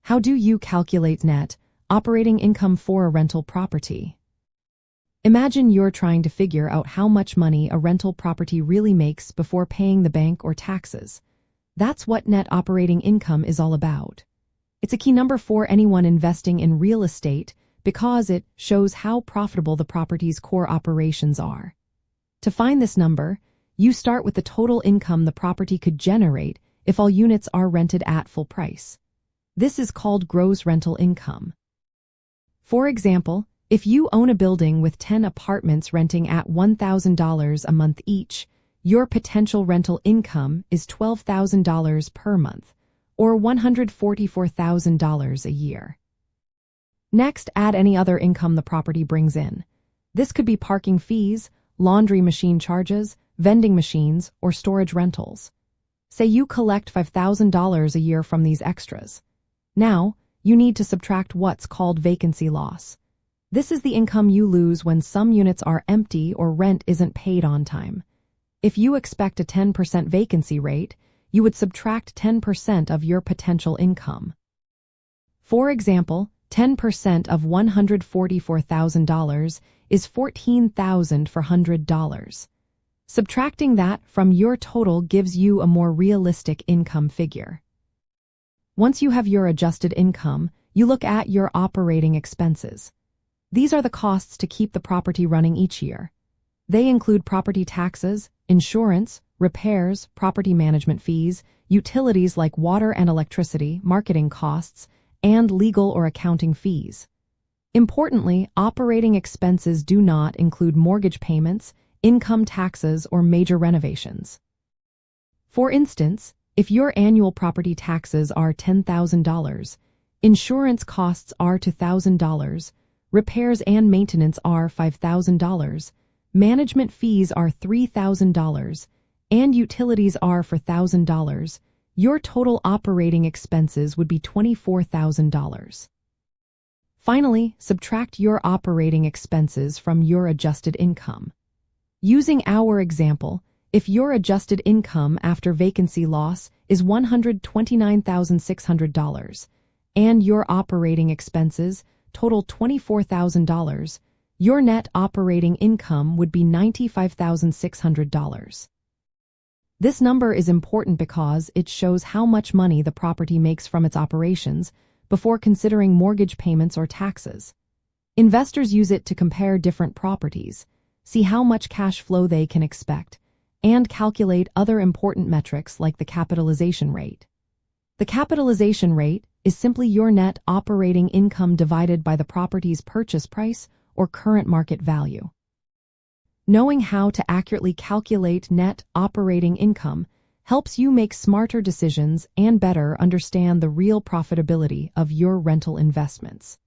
How do you calculate net operating income for a rental property? Imagine you're trying to figure out how much money a rental property really makes before paying the bank or taxes. That's what net operating income is all about. It's a key number for anyone investing in real estate because it shows how profitable the property's core operations are. To find this number, you start with the total income the property could generate if all units are rented at full price. This is called gross rental income. For example, if you own a building with 10 apartments renting at $1,000 a month each, your potential rental income is $12,000 per month, or $144,000 a year. Next, add any other income the property brings in. This could be parking fees, laundry machine charges, vending machines, or storage rentals. Say you collect $5,000 a year from these extras. Now, you need to subtract what's called vacancy loss. This is the income you lose when some units are empty or rent isn't paid on time. If you expect a 10% vacancy rate, you would subtract 10% of your potential income. For example, 10% of $144,000 is $14,400. Subtracting that from your total gives you a more realistic income figure. Once you have your adjusted income, you look at your operating expenses. These are the costs to keep the property running each year. They include property taxes, insurance, repairs, property management fees, utilities like water and electricity, marketing costs, and legal or accounting fees. Importantly, operating expenses do not include mortgage payments, income taxes, or major renovations. For instance, if your annual property taxes are $10,000, insurance costs are $2,000, repairs and maintenance are $5,000, management fees are $3,000, and utilities are $4,000, your total operating expenses would be $24,000. Finally, subtract your operating expenses from your adjusted income. Using our example, if your adjusted income after vacancy loss is $129,600 and your operating expenses total $24,000, your net operating income would be $95,600. This number is important because it shows how much money the property makes from its operations before considering mortgage payments or taxes. Investors use it to compare different properties, see how much cash flow they can expect, and calculate other important metrics like the capitalization rate. The capitalization rate is simply your net operating income divided by the property's purchase price or current market value. Knowing how to accurately calculate net operating income helps you make smarter decisions and better understand the real profitability of your rental investments.